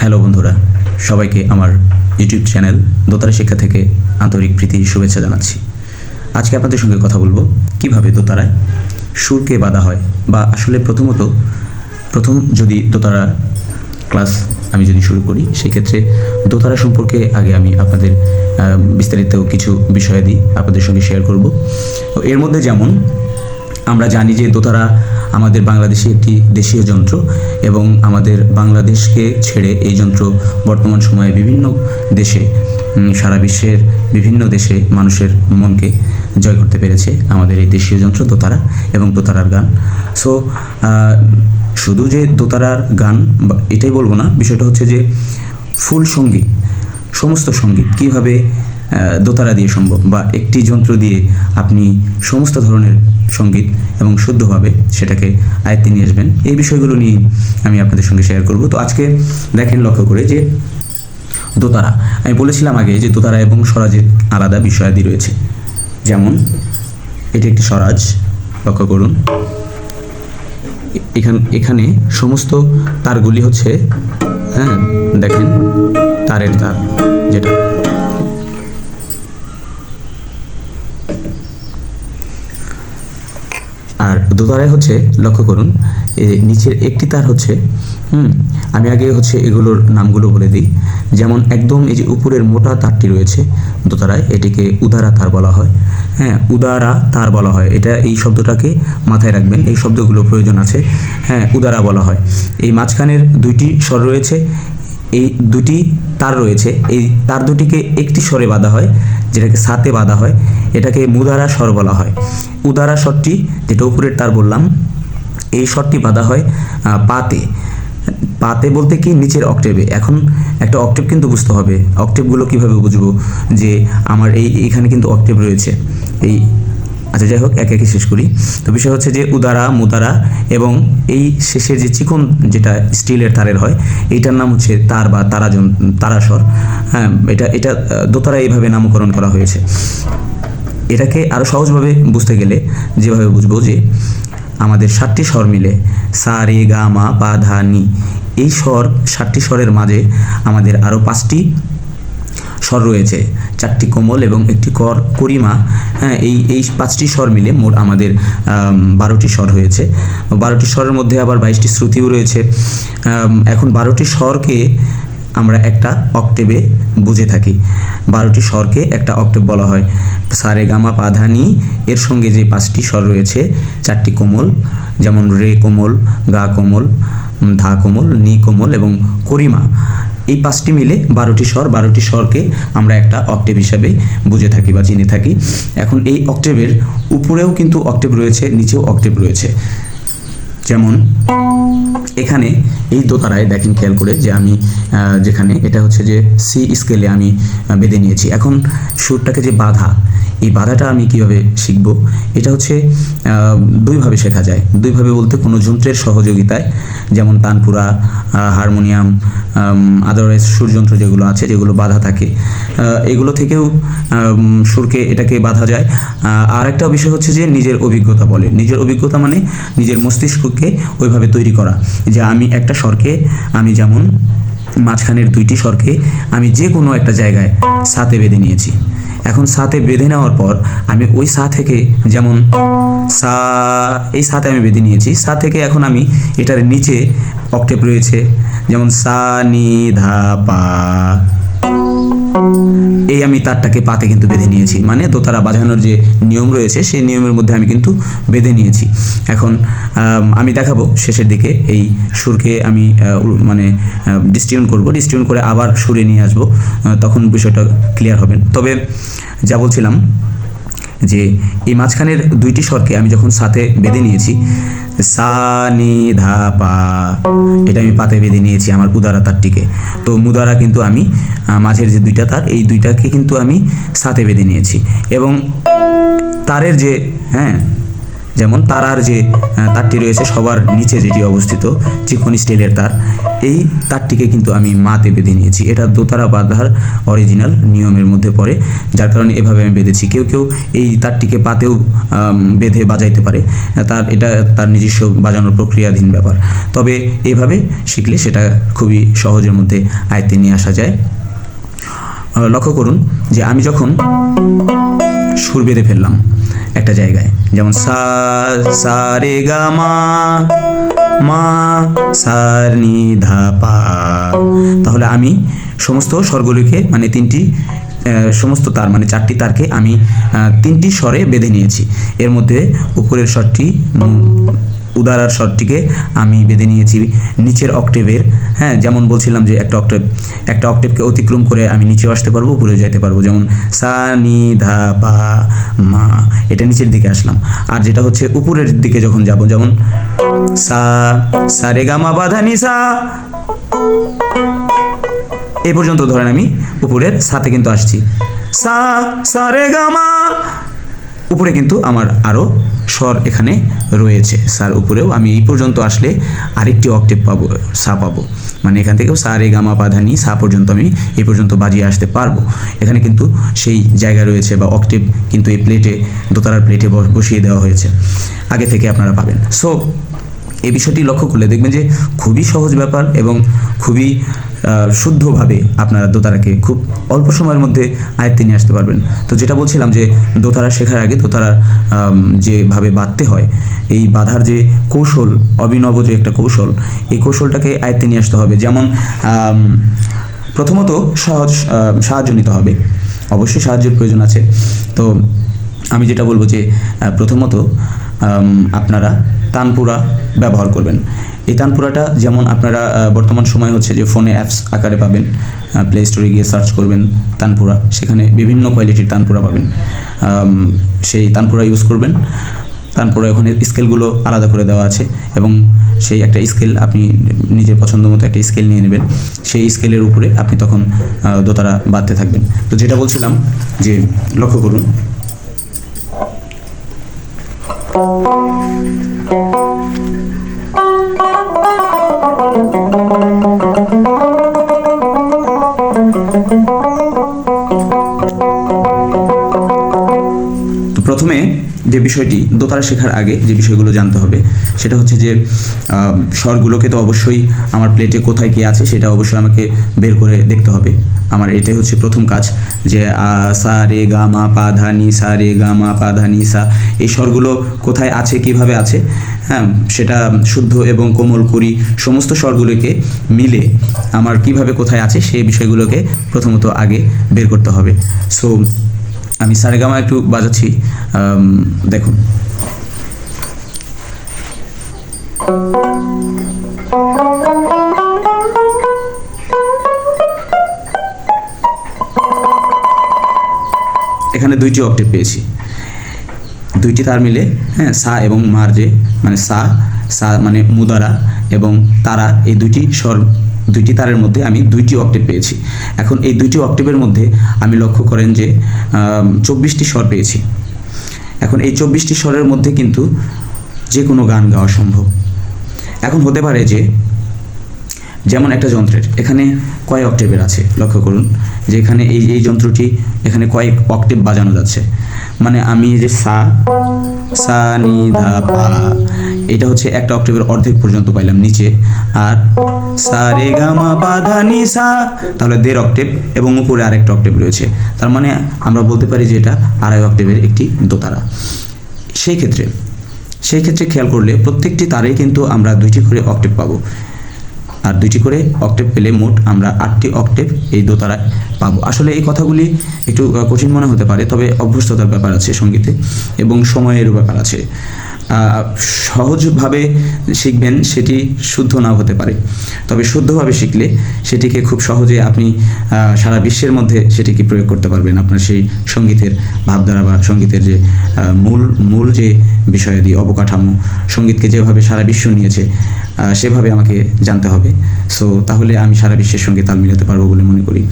Hello বন্ধুরা, সবাইকে আমার ইউটিউব চ্যানেল দোতারা শিক্ষা থেকে আন্তরিক প্রীতি শুভেচ্ছা জানাচ্ছি। আজকে আপনাদের সঙ্গে কথা বলবো কিভাবে দোতারায় সুরকে বাঁধা হয়, বা আসলে প্রথম যদি দোতারা ক্লাস আমি যদি শুরু করি, সেক্ষেত্রে দোতারা সম্পর্কে আগে আমি আপনাদের বিস্তারিত কিছু বিষয়াদি আপনাদের সঙ্গে শেয়ার করব। এর মধ্যে যেমন আমরা জানি যে দোতারা আমাদের বাংলাদেশে একটি দেশীয় যন্ত্র, এবং আমাদের বাংলাদেশকে ছেড়ে এই যন্ত্র বর্তমান সময়ে বিভিন্ন দেশে, সারা বিশ্বের বিভিন্ন দেশে মানুষের মনকে জয় করতে পেরেছে আমাদের এই দেশীয় যন্ত্র দোতারা এবং দোতারার গান। সো শুধু যে দোতারার গান এটাই বলবো না, বিষয়টা হচ্ছে যে ফুল সঙ্গীত, সমস্ত সঙ্গীত কীভাবে দোতারা দিয়ে সম্ভব, বা একটি যন্ত্র দিয়ে আপনি সমস্ত ধরনের সঙ্গীত এবং শুদ্ধভাবে সেটাকে আয়ত্তে নিয়ে আসবেন, এই বিষয়গুলো নিয়ে আমি আপনাদের সঙ্গে শেয়ার করব। তো আজকে দেখেন, লক্ষ্য করে যে দোতারা, আমি বলেছিলাম আগে যে দোতারা এবং স্বরাজের আলাদা বিষয়াদি রয়েছে। যেমন এটি একটি স্বরাজ, লক্ষ্য করুন, এখানে সমস্ত তারগুলি হচ্ছে, দেখেন তারের তার, যেটা আর দোতারায় হচ্ছে, লক্ষ্য করুন, নিচের একটি তার হচ্ছে, আমি আগে হচ্ছে এগুলোর নামগুলো বলে দিই। যেমন একদম এই যে উপরের মোটা তারটি রয়েছে দোতারায়, এটিকে উদারা তার বলা হয়। উদারা তার বলা হয়, এটা এই শব্দটাকে মাথায় রাখবেন, এই শব্দগুলো প্রয়োজন আছে। উদারা বলা হয়। এই মাঝখানের দুইটি স্বর রয়েছে, এই দুটি তার রয়েছে, এই তার দুটিকে একটি স্বরে বাঁধা হয়, যেটাকে সাতে বাঁধা হয়, এটাকে মুদারা স্বর বলা হয়। উদারা স্বরটি, যেটা উপরের তার বললাম, এই স্বরটি বাঁধা হয় পাতে। পাতে বলতে কি, নিচের অক্টেভে। এখন একটা অক্টেভ কিন্তু বুঝতে হবে, অক্টেভগুলো কিভাবে বুঝবো যে আমার এইখানে কিন্তু অক্টেভ রয়েছে। আচ্ছা, যাই হোক, একে একে শেষ করি। তো বিষয় হচ্ছে যে উদারা, মুদারা, এবং এই শেষের যে চিকন, যেটা স্টিলের তারের হয়, এইটার নাম হচ্ছে তার বা তারাস্বর। এটা দোতারা এইভাবে নামকরণ করা হয়েছে। এটাকে আরও সহজভাবে বুঝতে গেলে যেভাবে বুঝবো, যে আমাদের 7টি স্বর মিলে সা রে গা মা পা ধা নি, এই 7টি স্বরের মাঝে আমাদের আরও 5টি স্বর রয়েছে, 4টি কোমল এবং একটি করিমা। এই 5টি স্বর মিলে মোট আমাদের 12টি স্বর হয়েছে। 12টি স্বরের মধ্যে আবার 22টি শ্রুতিও রয়েছে। এখন 12টি স্বরকে আমরা একটা অক্টেভে বুঝে থাকি। 12টি স্বরকে একটা অক্টেভ বলা হয়। সা রে গা মা পা ধা নি, এর সঙ্গে যে 5টি স্বর রয়েছে, 4টি কোমল, যেমন রে কোমল, গা কোমল, ধা কোমল, নি কোমল এবং করিমা, এই 5টি মিলে 12টি স্বর। 12টি স্বরকে আমরা একটা অক্টেভ হিসাবে বুঝে থাকি বা চিনে থাকি। এখন এই অক্টেভের উপরেও কিন্তু অক্টেভ রয়েছে, নিচেও অক্টেভ রয়েছে। যেমন এখানে এই দোতারায় দেখেন, খেয়াল করে, যে আমি যেখানে এটা হচ্ছে যে সি স্কেলে আমি বেঁধে নিয়েছি। এখন সুরটাকে যে বাঁধা, এই বাঁধাটা আমি কিভাবে শিখব, এটা হচ্ছে দুইভাবে শেখা যায়। দুইভাবে বলতে, কোনো যন্ত্রের সহযোগিতায়, যেমন তানপুরা, হারমোনিয়াম, আদারওয়াইজ সুরযন্ত্র যেগুলো আছে, যেগুলো বাঁধা থাকে, এগুলো থেকেও সুরকে, এটাকে বাঁধা যায়। আর একটা বিষয় হচ্ছে যে নিজের অভিজ্ঞতা বলে, নিজের অভিজ্ঞতা মানে নিজের মস্তিষ্ককে ওইভাবে তৈরি করা, যে আমি একটা স্বরকে, আমি যেমন মাঝখানের 2টি স্বরকে আমি যে কোনো একটা জায়গায় সাথে বেঁধে নিয়েছি। এখন সাথে বেঁধে নেওয়ার পর আমি ওই সা থেকে, যেমন সা, এই সাথে আমি বেঁধে নিয়েছি, সা থেকে এখন আমি এটার নিচে অক্টেভ রয়েছে, যেমন সা নি ধা পা, এই আমি তারটাকে পাতে কিন্তু বেঁধে নিয়েছি, মানে দোতারা বাজানোর যে নিয়ম রয়েছে, সেই নিয়মের মধ্যে আমি কিন্তু বেঁধে নিয়েছি। এখন আমি দেখাবো শেষের দিকে এই সুরকে আমি মানে ডিস্টিউন করব, ডিস্টিউন করে আবার সুরে নিয়ে আসবো, তখন বিষয়টা ক্লিয়ার হবে। তবে যা বলছিলাম, যে এই মাঝখানের 2টি স্বরকে আমি যখন সাথে বেঁধে নিয়েছি, সা নি ধা পা, এটা আমি পাতে বেঁধে নিয়েছি আমার উদারা তারটিকে। তো মুদারা কিন্তু আমি মাঝের যে 2টা তার, এই 2টাকে কিন্তু আমি সাথে বেঁধে নিয়েছি। এবং তারের যে যেমন তারার যে তারটি রয়েছে সবার নিচে যেটি অবস্থিত চিকন স্টিলের তার, এই তারটিকে কিন্তু আমি মাতে বেঁধে নিয়েছি। এটা দোতারা বাঁধার অরিজিনাল নিয়মের মধ্যে পড়ে, যার কারণে এভাবে আমি বেঁধেছি। কেউ কেউ এই তারটিকে পাতেও বেঁধে বাজাইতে পারে, এটা তার নিজস্ব বাজানোর প্রক্রিয়াধীন ব্যাপার। তবে এভাবে শিখলে সেটা খুবই সহজের মধ্যে আয়ত্তে নিয়ে আসা যায়। লক্ষ্য করুন যে আমি যখন সুর বেঁধে ফেললাম একটা জায়গায়, যেমন সা সা রে গা মা, মা সা নি ধা পা, তাহলে আমি সমস্ত স্বরগুলিকে মানে সমস্ত তার মানে 4টি তারকে আমি 3টি স্বরে বেঁধে নিয়েছি। এর মধ্যে উপরের স্বরটি উদারার স্বরটিকে আমি বেঁধে নিয়েছি নিচের অক্টেভের, হ্যাঁ, যেমন বলছিলাম যে একটা অক্টেভকে অতিক্রম করে আমি নিচেও আসতে পারবো, উপরেও যেতে পারবো। যেমন সা নি ধা পা মা, এটা নিচের দিকে আসলাম। আর যেটা হচ্ছে উপরের দিকে যখন যাব, যেমন সা সা রে গা মা পা ধা নি সা, এই পর্যন্ত ধরেন আমি উপরের সাথে কিন্তু আসছি, সা সা রে গা মা, উপরে কিন্তু আমার আরও স্বর এখানে রয়েছে। সার উপরেও আমি এই পর্যন্ত আসলে আরেকটি অক্টেভ পাবো, সা পাবো, মানে এখান থেকেও সা রে গা মা পা ধা নি সা পর্যন্ত আমি এই পর্যন্ত বাজিয়ে আসতে পারবো। এখানে কিন্তু সেই জায়গা রয়েছে বা অক্টেভ কিন্তু এই প্লেটে, দোতারার প্লেটে বসিয়ে দেওয়া হয়েছে, আগে থেকে আপনারা পাবেন। সো এই বিষয়টি লক্ষ্য করলে দেখবেন যে খুবই সহজ ব্যাপার এবং খুবই শুদ্ধভাবে আপনারা দোতারাকে খুব অল্প সময়ের মধ্যে আয়ত্তে নিয়ে আসতে পারবেন। তো যেটা বলছিলাম যে দোতারা শেখার আগে দোতারা যেভাবে বাঁধতে হয়, এই বাঁধার যে কৌশল, অভিনব যে একটা কৌশল, এই কৌশলটাকে আয়ত্তে নিয়ে আসতে হবে। যেমন প্রথমত সাহায্য নিতে হবে, অবশ্যই সাহায্যের প্রয়োজন আছে। তো আমি যেটা বলবো যে প্রথমত আপনারা তানপুরা ব্যবহার করবেন। এই তানপুরাটা যেমন আপনারা বর্তমান সময় হচ্ছে যে ফোনে অ্যাপস আকারে পাবেন, প্লে স্টোরে গিয়ে সার্চ করবেন তানপুরা, সেখানে বিভিন্ন কোয়ালিটির তানপুরা পাবেন, সেই তানপুরা ইউজ করবেন। তানপুরা ওখানে স্কেলগুলো আলাদা করে দেওয়া আছে এবং সেই একটা স্কেল আপনি নিজের পছন্দ মতো একটা স্কেল নিয়ে নেবেন, সেই স্কেলের উপরে আপনি তখন দোতারা বাঁধতে থাকবেন। তো যেটা বলছিলাম যে লক্ষ্য করুন, প্রথমে যে বিষয়টি দোতারা শেখার আগে যে বিষয়গুলো জানতে হবে সেটা হচ্ছে যে স্বরগুলোকে তো অবশ্যই আমার প্লেটে কোথায় কী আছে সেটা অবশ্যই আমাকে বের করে দেখতে হবে। আমার এটাই হচ্ছে প্রথম কাজ, যে সা রে গা মা পা ধা নি সা রে গা মা পা ধা নি সা, এই স্বরগুলো কোথায় আছে, কিভাবে আছে, হ্যাঁ, সেটা শুদ্ধ এবং কোমল করি সমস্ত স্বরগুলোকে মিলে আমার কিভাবে কোথায় আছে সেই বিষয়গুলোকে প্রথমত আগে বের করতে হবে। সো আমি সারেগামা একটু বাজাচ্ছি, দেখুন। এখানে 2টি অক্টেভ পেয়েছি, 2টি তার মিলে, হ্যাঁ, সা এবং মার যে মানে সা মানে মুদারা এবং তারা, এই 2টি তারের মধ্যে আমি 2টি অক্টেভ পেয়েছি। এখন এই 2টি অক্টেভের মধ্যে আমি লক্ষ্য করেন যে 24টি স্বর পেয়েছি। এখন এই 24টি স্বরের মধ্যে কিন্তু যে কোনো গান গাওয়া সম্ভব। এখন হতে পারে যে যেমন একটা যন্ত্রের এখানে কয় অক্টেভের আছে, লক্ষ্য করুন যে এখানে এই যন্ত্রটি এখানে কয়েক অক্টেভ বাজানো যাচ্ছে, মানে আমি যে সা সা নি ধা পা, এটা হচ্ছে একটা অক্টেভের অর্ধেক পর্যন্ত পাইলাম নিচে, আর সা রে গা মা পা ধা নি সা, তাহলে 1.5 অক্টেভ এবং উপরে আরেকটা অক্টেভ রয়েছে, তার মানে আমরা বলতে পারি যে এটা 2.5 অক্টেভের একটি দোতারা। সেই ক্ষেত্রে খেয়াল করলে প্রত্যেকটি তারে কিন্তু আমরা 2টি করে অক্টেভ পাবো, আর 2টি করে অক্টেভ পেলে মোট আমরা 8টি অক্টেভ এই দোতারায় পাবো। আসলে এই কথাগুলি একটু কঠিন মনে হতে পারে, তবে অভ্যস্ততার ব্যাপার আছে সঙ্গীতে এবং সময়েরও ব্যাপার আছে। সহজভাবে শিখবেন সেটি শুদ্ধ নাও হতে পারে, তবে শুদ্ধভাবে শিখলে সেটিকে খুব সহজে আপনি সারা বিশ্বের মধ্যে সেটিকে প্রয়োগ করতে পারবেন। আপনার সেই সঙ্গীতের ভাবধারা বা সঙ্গীতের যে মূল যে বিষয়াদি অবকাঠামো, সঙ্গীতকে যেভাবে সারা বিশ্ব নিয়েছে সেভাবে আমাকে জানতে হবে। সো তাহলে আমি সারা বিশ্বের সঙ্গে তাল মিলাতে পারবো বলে মনে করি।